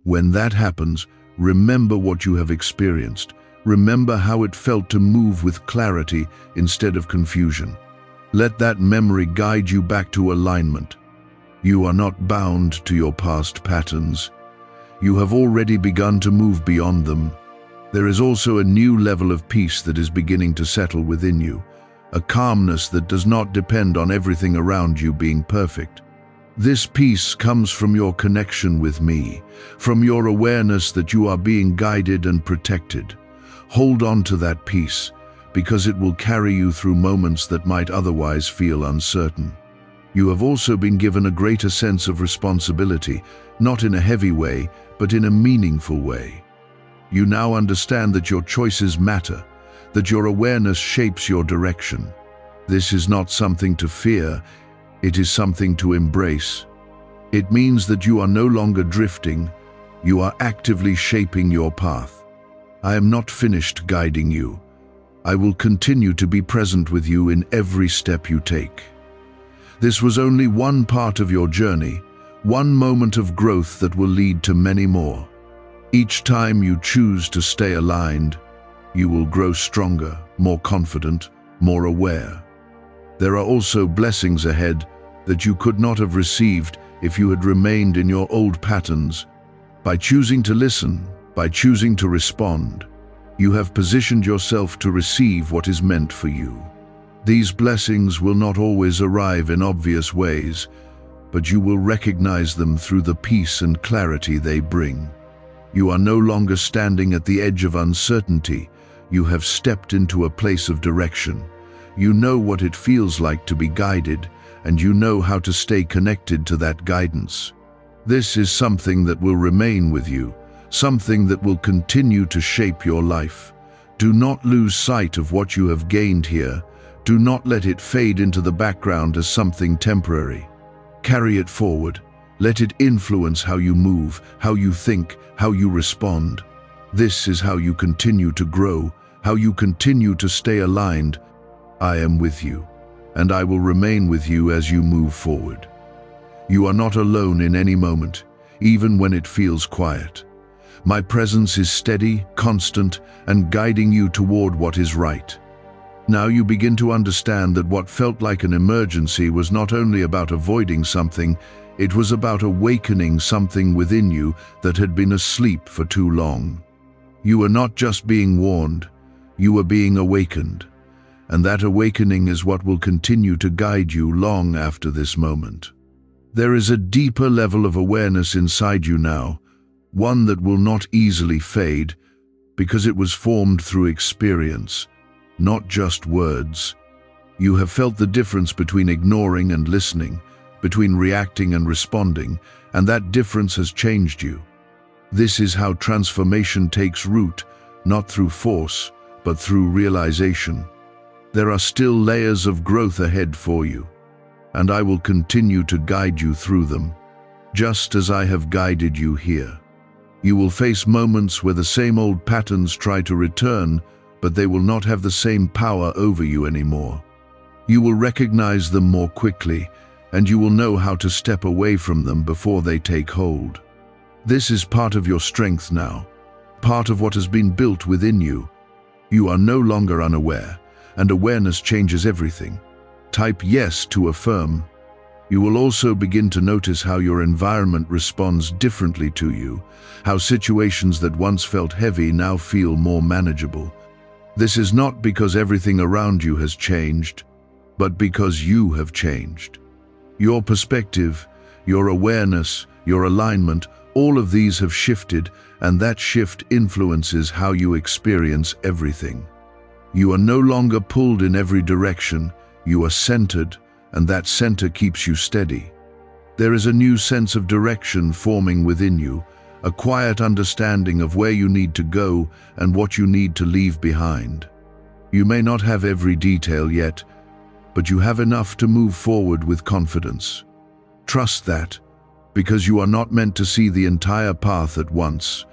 [SPEAKER 1] When that happens, remember what you have experienced. Remember how it felt to move with clarity instead of confusion. Let that memory guide you back to alignment. You are not bound to your past patterns. You have already begun to move beyond them. There is also a new level of peace that is beginning to settle within you, a calmness that does not depend on everything around you being perfect. This peace comes from your connection with me, from your awareness that you are being guided and protected. Hold on to that peace, because it will carry you through moments that might otherwise feel uncertain. You have also been given a greater sense of responsibility, not in a heavy way, but in a meaningful way. You now understand that your choices matter, that your awareness shapes your direction. This is not something to fear, it is something to embrace. It means that you are no longer drifting, you are actively shaping your path. I am not finished guiding you. I will continue to be present with you in every step you take. This was only one part of your journey, one moment of growth that will lead to many more. Each time you choose to stay aligned, you will grow stronger, more confident, more aware. There are also blessings ahead that you could not have received if you had remained in your old patterns. By choosing to listen, by choosing to respond, you have positioned yourself to receive what is meant for you. These blessings will not always arrive in obvious ways, but you will recognize them through the peace and clarity they bring. You are no longer standing at the edge of uncertainty. You have stepped into a place of direction. You know what it feels like to be guided, and you know how to stay connected to that guidance. This is something that will remain with you, something that will continue to shape your life. Do not lose sight of what you have gained here. Do not let it fade into the background as something temporary. Carry it forward. Let it influence how you move, how you think, how you respond. This is how you continue to grow, how you continue to stay aligned. I am with you, and I will remain with you as you move forward. You are not alone in any moment, even when it feels quiet. My presence is steady, constant, and guiding you toward what is right. Now you begin to understand that what felt like an emergency was not only about avoiding something, it was about awakening something within you that had been asleep for too long. You were not just being warned, you were being awakened. And that awakening is what will continue to guide you long after this moment. There is a deeper level of awareness inside you now, one that will not easily fade, because it was formed through experience, not just words. You have felt the difference between ignoring and listening, between reacting and responding, and that difference has changed you. This is how transformation takes root, not through force, but through realization. There are still layers of growth ahead for you, and I will continue to guide you through them, just as I have guided you here. You will face moments where the same old patterns try to return, but they will not have the same power over you anymore. You will recognize them more quickly, and you will know how to step away from them before they take hold. This is part of your strength now, part of what has been built within you. You are no longer unaware, and awareness changes everything. Type yes to affirm. You will also begin to notice how your environment responds differently to you, how situations that once felt heavy now feel more manageable. This is not because everything around you has changed, but because you have changed. Your perspective, your awareness, your alignment, all of these have shifted, and that shift influences how you experience everything. You are no longer pulled in every direction, you are centered, and that center keeps you steady. There is a new sense of direction forming within you, a quiet understanding of where you need to go and what you need to leave behind. You may not have every detail yet, but you have enough to move forward with confidence. Trust that, because you are not meant to see the entire path at once.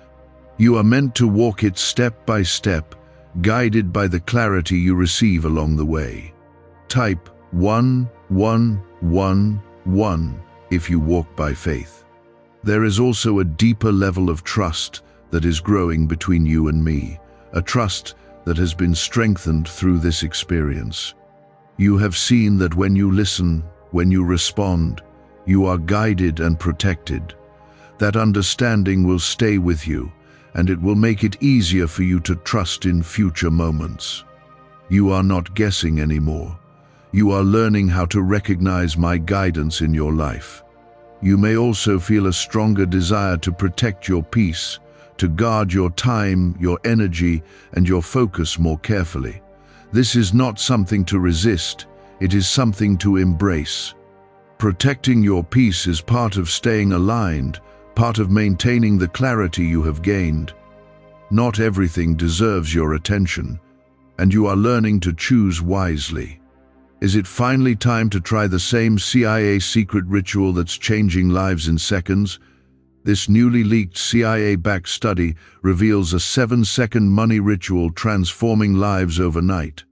[SPEAKER 1] You are meant to walk it step by step, guided by the clarity you receive along the way. Type 111 if you walk by faith. There is also a deeper level of trust that is growing between you and me, a trust that has been strengthened through this experience. You have seen that when you listen, when you respond, you are guided and protected. That understanding will stay with you, and it will make it easier for you to trust in future moments. You are not guessing anymore. You are learning how to recognize my guidance in your life. You may also feel a stronger desire to protect your peace, to guard your time, your energy, and your focus more carefully. This is not something to resist, it is something to embrace. Protecting your peace is part of staying aligned, part of maintaining the clarity you have gained. Not everything deserves your attention, and you are learning to choose wisely. Is it finally time to try the same CIA secret ritual that's changing lives in seconds? This newly leaked CIA-backed study reveals a 7-second money ritual transforming lives overnight.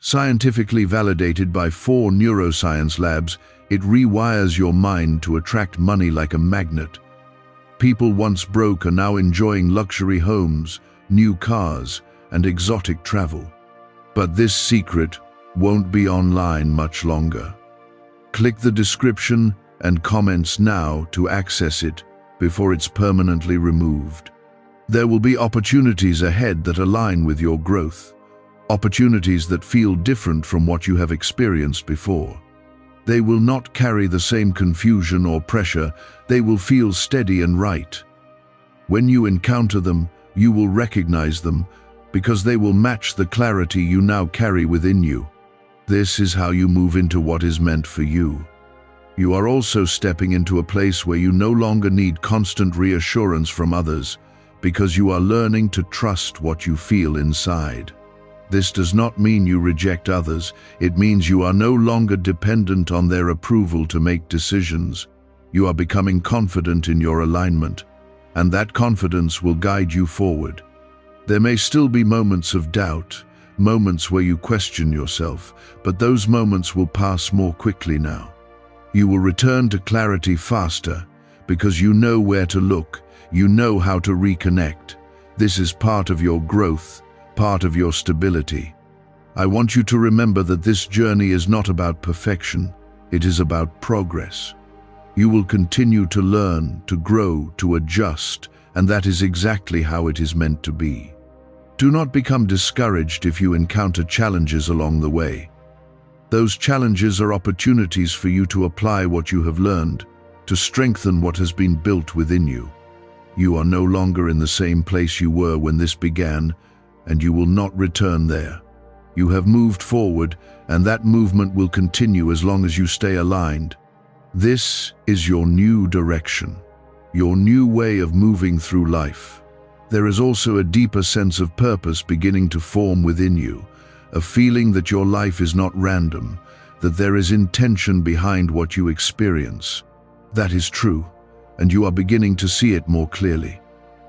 [SPEAKER 1] Scientifically validated by 4 neuroscience labs, it rewires your mind to attract money like a magnet. People once broke are now enjoying luxury homes, new cars, and exotic travel. But this secret won't be online much longer. Click the description and comments now to access it before it's permanently removed. There will be opportunities ahead that align with your growth, opportunities that feel different from what you have experienced before. They will not carry the same confusion or pressure, they will feel steady and right. When you encounter them, you will recognize them, because they will match the clarity you now carry within you. This is how you move into what is meant for you. You are also stepping into a place where you no longer need constant reassurance from others, because you are learning to trust what you feel inside. This does not mean you reject others, it means you are no longer dependent on their approval to make decisions. You are becoming confident in your alignment, and that confidence will guide you forward. There may still be moments of doubt, moments where you question yourself, but those moments will pass more quickly now. You will return to clarity faster, because you know where to look, you know how to reconnect. This is part of your growth, part of your stability. I want you to remember that this journey is not about perfection, it is about progress. You will continue to learn, to grow, to adjust, and that is exactly how it is meant to be. Do not become discouraged if you encounter challenges along the way. Those challenges are opportunities for you to apply what you have learned. to strengthen what has been built within you. You are no longer in the same place you were when this began, and you will not return there. You have moved forward, and that movement will continue as long as you stay aligned. This is your new direction, your new way of moving through life. There is also a deeper sense of purpose beginning to form within you, a feeling that your life is not random, that there is intention behind what you experience. That is true, and you are beginning to see it more clearly.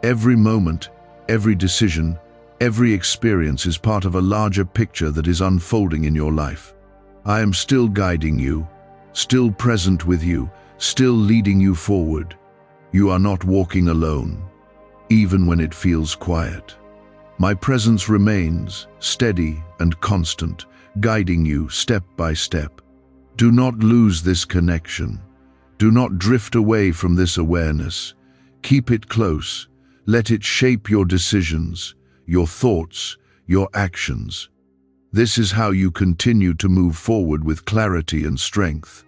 [SPEAKER 1] Every moment, every decision, every experience is part of a larger picture that is unfolding in your life. I am still guiding you, still present with you, still leading you forward. You are not walking alone, even when it feels quiet. My presence remains steady and constant, guiding you step by step. Do not lose this connection. Do not drift away from this awareness. Keep it close. Let it shape your decisions, your thoughts, your actions. This is how you continue to move forward with clarity and strength.